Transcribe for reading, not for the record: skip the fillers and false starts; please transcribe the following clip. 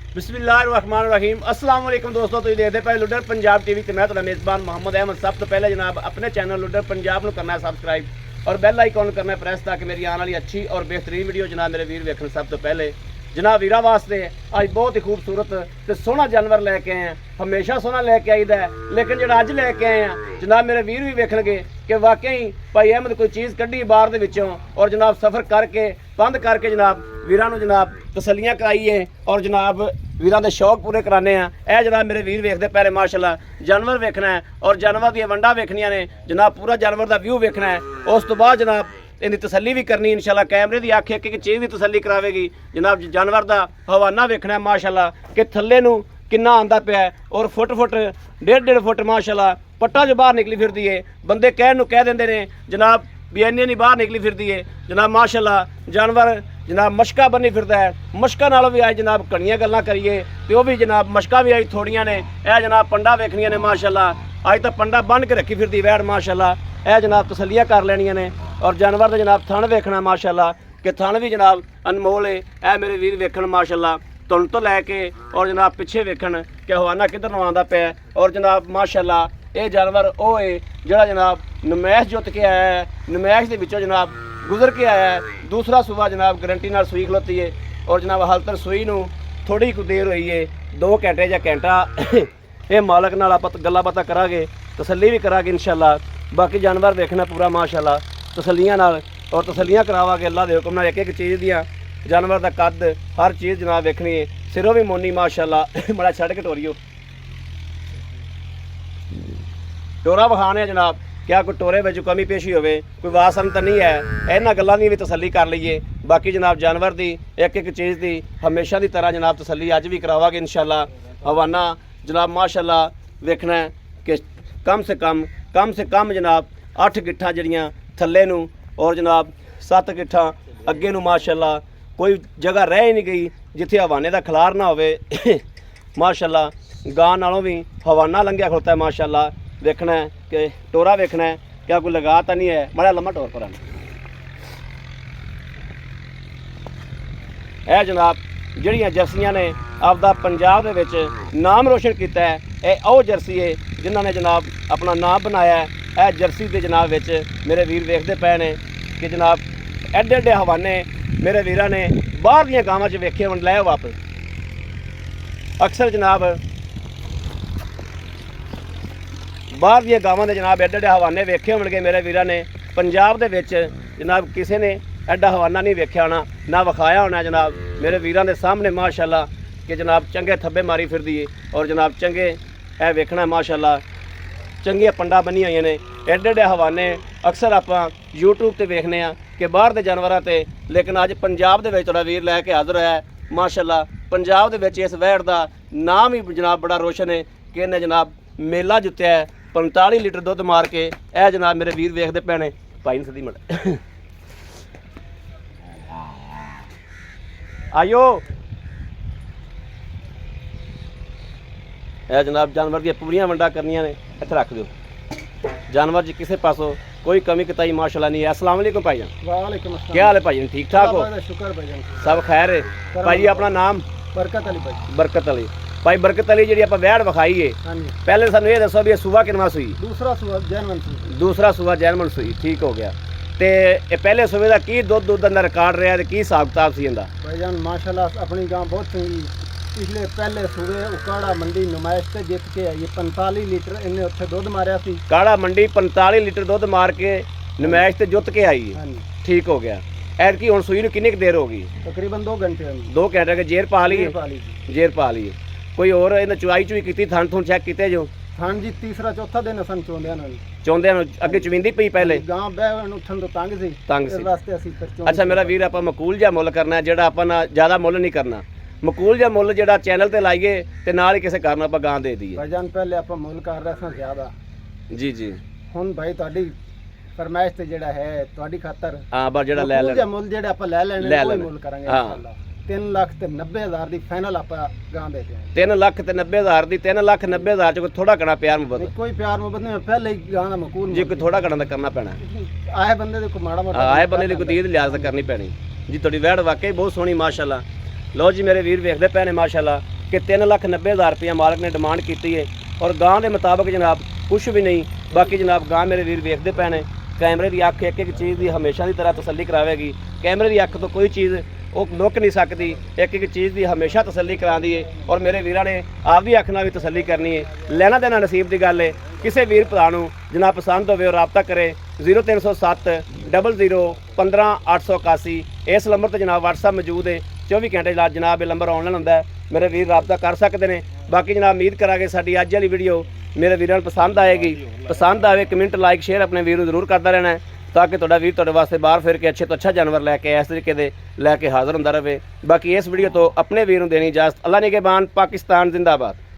बिस्मिल्लाहिर्रहमानिर्रहीम अस्सलाम वालेकुम दोस्तों, तुसीं देखदे पए लुडर पंजाब टीवी ते मैं तुहाडा मेज़बान मोहम्मद अहमद। सब तो पहले जनाब अपने चैनल लुडर पंजाब नूं करना है सबसक्राइब और बैल आइकॉन करना है प्रेस, ताकि मेरी आने वाली अच्छी और बेहतरीन वीडियो जनाब मेरे वीर वेखण। सब तो पहले जनाब वीरा वास्ते अज बहुत ही खूबसूरत ते सोहना जानवर लैके आए हैं। हमेशा सोहना लैके आईदा है, लेकिन जो अज लैके आए हैं जनाब मेरे वीर भी वेखणगे कि वाकई भाई अहमद कोई चीज़ कड्ढी बाहर दे विचों और जनाब सफ़र करके बंद करके जनाब वीरां नूं जनाब तसल्लियां कराइए और जनाब वीरां दे शौक पूरे कराने हैं। यह जनाब मेरे वीर वेखदे पहले माशाल्लाह जानवर वेखना है और जानवर दी वंडा वेखनियां ने जनाब, पूरा जानवर का व्यू वेखना है। उस तो बाद जनाब इनकी तसल्ली भी करनी इंशाल्लाह। कैमरे की अख एक चीज़ की तसल्ली करावेगी जनाब। जानवर का हवाना वेखना है माशाल्लाह कि थल्ले नूं किन्ना आंदा पिया है और फुट फुट 1.5 फुट माशाल्लाह पट्टा जो बाहर निकली फिरदी है। बंदे कहण नूं कह देंदे ने जनाब भी इन्नी नहीं बाहर निकली फिरदी है जनाब। माशाल्लाह जानवर जनाब मशका बनी फिरदा है। मशका नालों भी आज जनाब घणियां गल्लां करिए तो वह भी जनाब मशका भी आज थोड़ियां ने। यह जनाब पंडा वेखनियां ने माशाल्लाह। अज तो पंडा बन के रखी फिरदी वैड़ माशाल्लाह। यह जनाब तसल्लियां कर लैनियां ने और जानवर का जनाब थण वेखना माशाल्लाह कि थण भी जनाब अनमोल है। यह मेरे वीर वेखण माशाल्लाह तुन तो लैके और जनाब पिछे वेखण कि हवाना किधर नूं आंदा पिया और जनाब माशाल्लाह ये जानवर वो है जिहड़ा जनाब नमैश जुत के आया है। नमैश दे विचों जनाब गुजर के आया है। दूसरा सूबा जनाब गारंटी नाल सूई खलोती है और जनाब हाल तक सूई नूं थोड़ी कुछ देर हुई है, 2 घंटे या घंटा। ये मालक नाल आपां गल्लां बातां करांगे, तसल्ली भी करांगे इंशाल्लाह। बाकी जानवर देखना पूरा माशाल्लाह तसल्लियां नाल और तसल्लियां करावांगे अल्लाह दे हुक्म नाल। एक चीज़ दियां जानवर का कद हर चीज़ जनाब वेखनी है। सिरों भी मोनी माशाल्लाह। बड़ा छड़ के टोरियो टोरा विखाने जनाब। क्या कोई टोरे में कमी पेशी होवे, कोई वासन तो नहीं है। इन्हां गल्लां दी भी तसल्ली कर लीए। बाकी जनाब जानवर की एक चीज़ की हमेशा की तरह जनाब तसल्ली अज भी करावांगे इंशाल्लाह। हवाना जनाब माशाल्लाह वेखना है कि कम से कम जनाब 8 गिट्ठां जड़ियाँ थल्ले नूं और जनाब 7 गिट्ठां अगे नूं माशाल्लाह। कोई जगह रह ही नहीं गई जिथे हवाने का खलार ना होवे माशाल्लाह। गां नालों भी हवाना लंघिया खड़ोता है माशाल्लाह। देखना है कि टोरा वेखना है क्या कोई लगा तो नहीं है। बड़ा लम्मा टोर पर है जनाब जड़ियाँ जर्सियां ने आपदा पंजाब दे विच नाम रोशन किया है। यह वो जर्सी है जिन्होंने जनाब अपना नाम बनाया है। यह जर्सी के जनाब विच मेरे वीर वेखते पे ने कि जनाब एडे एडे हवाने मेरे वीरां ने बाहर दियां गावां च वेखे हुण लै वापस। अक्सर जनाब बाहर दियां गावां दे जनाब एडे एडे हवाने वेखे होणगे मेरे वीरां ने। पंजाब दे विच जनाब किसी ने एडा हवाना नहीं वेख्या होना, ना विखाया होना जनाब मेरे वीरां दे सामने माशाल्लाह कि जनाब चंगे थब्बे मारी फिरदी है और जनाब चंगे ए वेखना माशाल्लाह। चंगियां पंडा बनी हुई ने एडे एडे हवाने अक्सर आपां यूट्यूब ते वेखने आ कि बाहर दे जानवरां ते, लेकिन अज पंजाब दे विच तुहाडा वीर लैके हाज़र होया है माशाल्लाह। पंजाब दे विच इस वैड़ दा नाम ही जनाब बड़ा रोशन है कि इन्हें जनाब मेला जित्तिया है 45 लीटर दुध मार के। यह जनाब मेरे वीर वेखते पे ने भाई सदी मिनट आयो। यह जनाब जानवर दी पूरियां वंडा करनियां ने। इत्थे रख दो जानवर जी किसी पासों कोई कमी कताई माशाल्लाह नहीं है। अस्सलाम वालेकुम भाईजान। वालेकुम अस्सलाम। क्या हाल है भाईजान, ठीक ठाक हो? शुक्र भाईजान, सब खैर है भाई। अपना नाम? बरकत अली भाई। बरकत अली भाई। बरकत अली जी आप वैड़ विखाई है, हाँ जी। पहले सानू ये दसो भी सूबा किनवा सूई? दूसरा सूबा जैनवन सूई। दूसरा सूबा जैनवन सूई, ठीक हो गया। तो ये पहले सूबे का की दुध का रिकॉर्ड रहा है, की हिसाब किताब सी इहदा? भाईजान माशाल्लाह अपनी गांव बहुत चंगी। पिछले पहले सूबे उकाड़ा मंडी नुमाइश से जित के आई 45 लीटर इन्हें उत्थे दुध मारिया सी। काड़ा मंडी 45 लीटर दुध मार के नुमाइश से जुत के आई है, ठीक हो गया। ऐतकी हुण सूई नूं कितनी देर हो गई? तकरीबन 2 घंटे। 2 घंटे के जेर पा ली? जेर पा ली। कोई और इन्हें चुआई चुई की थन थुन चेक किते जो? हाँ जी, तीसरा चौथा दिन असन चौंदे अगे चविंदी पई पहले गांव बहन उठन तो तंग सी इस वास्ते असी फिर। अच्छा मेरा वीर आप मकूल जा मुल करना है, जेड़ा अपन ज़्यादा मुल नहीं करना। मकूल जा मुल जेड़ा चैनल ते लाइए ते नाल ही किसी कारण आप गां दे दीए। भाईजान पहले आप मुल कर रहे थे ज़्यादा जी जी। हुण भाई तुहाडी फरमाइश ते जेड़ा है तुहाडी खातर हां बस जेड़ा ले ले मुल जेड़ा आप ले लेने कोई मुल करांगे इंशाल्लाह। 3,90,000 दी फाइनल आप गां देते हैं। 3,90,000 दी 3,90,000 च कोई थोड़ा घना प्यार मुहब्बत? कोई प्यार मुहब्बत नहीं, पहले ही गां दा मकूल जी। कोई थोड़ा घना दा करना पैना, आए बंदे दे को माड़ा मोटा आए बंदे दी कोई दीद लिहाज करनी पैनी जी। तुहाडी वैड़ वाकई बहुत सोहनी माशाल्लाह। लो जी मेरे वीर वेखदे पे ने माशाल्लाह ਕਿ 3,90,000 ਰੁਪਇਆ ਮਾਲਕ ਨੇ ਡਿਮਾਂਡ ਕੀਤੀ ਹੈ ਔਰ ਗਾਂ ਦੇ ਮੁਤਾਬਕ ਜਨਾਬ ਕੁਛ ਵੀ ਨਹੀਂ। ਬਾਕੀ ਜਨਾਬ ਗਾਂ ਮੇਰੇ ਵੀਰ ਵੇਖਦੇ ਪਏ ਨੇ, ਕੈਮਰੇ ਦੀ ਅੱਖ ਇੱਕ ਇੱਕ ਚੀਜ਼ ਦੀ ਹਮੇਸ਼ਾ ਦੀ ਤਰ੍ਹਾਂ ਤਸੱਲੀ ਕਰਾਵੇਗੀ। ਕੈਮਰੇ ਦੀ ਅੱਖ ਤੋਂ ਕੋਈ ਚੀਜ਼ ਉਹ ਲੁੱਕ ਨਹੀਂ ਸਕਦੀ, ਇੱਕ ਇੱਕ ਚੀਜ਼ ਦੀ ਹਮੇਸ਼ਾ ਤਸੱਲੀ ਕਰਾਉਂਦੀ ਹੈ ਔਰ ਮੇਰੇ ਵੀਰਾਂ ਨੇ ਆਪਦੀ ਅੱਖ ਨਾਲ ਵੀ ਤਸੱਲੀ ਕਰਨੀ ਹੈ। ਲੈਣਾ ਦੇਣਾ ਨਸੀਬ ਦੀ ਗੱਲ ਹੈ। ਕਿਸੇ ਵੀਰ ਭਰਾ ਨੂੰ ਜਨਾਬ ਪਸੰਦ ਹੋਵੇ ਉਹ ਰਾਬਤਾ ਕਰੇ 0307 00 15 881। ਇਸ ਨੰਬਰ ਤੇ ਜਨਾਬ WhatsApp ਮੌਜੂਦ ਹੈ। 24 ਘੰਟੇ ਬਾਅਦ ਜਨਾਬ ਇਹ ਨੰਬਰ ਆਨਲਾਈਨ ਹੁੰਦਾ ਹੈ, ਮੇਰੇ ਵੀਰ ਰਾਬਤਾ ਕਰ ਸਕਦੇ ਨੇ। ਬਾਕੀ ਜਨਾਬ ਉਮੀਦ ਕਰਾਂਗੇ ਸਾਡੀ ਅੱਜ ਵਾਲੀ ਵੀਡੀਓ ਮੇਰੇ ਵੀਰਾਂ ਨੂੰ ਪਸੰਦ ਆਏਗੀ। ਪਸੰਦ ਆਵੇ ਕਮੈਂਟ ਲਾਈਕ ਸ਼ੇਅਰ ਆਪਣੇ ਵੀਰ ਨੂੰ ਜ਼ਰੂਰ ਕਰਦਾ ਰਹਿਣਾ ਹੈ ਤਾਂ ਕਿ ਤੁਹਾਡਾ ਵੀਰ ਤੁਹਾਡੇ ਵਾਸਤੇ ਬਾਹਰ ਫਿਰ ਕੇ ਅੱਛੇ ਤੋਂ ਅੱਛਾ ਜਾਨਵਰ ਲੈ ਕੇ ਇਸ ਤਰੀਕੇ ਦੇ ਲੈ ਕੇ ਹਾਜ਼ਰ ਹੁੰਦਾ ਰਹੇ। ਬਾਕੀ ਇਸ ਵੀਡੀਓ ਤੋਂ ਆਪਣੇ ਵੀਰ ਨੂੰ ਦੇਣੀ ਇਜਾਜ਼ਤ। ਅੱਲਾ ਨਿਗਹਿਬਾਨ। ਪਾਕਿਸਤਾਨ ਜ਼ਿੰਦਾਬਾਦ।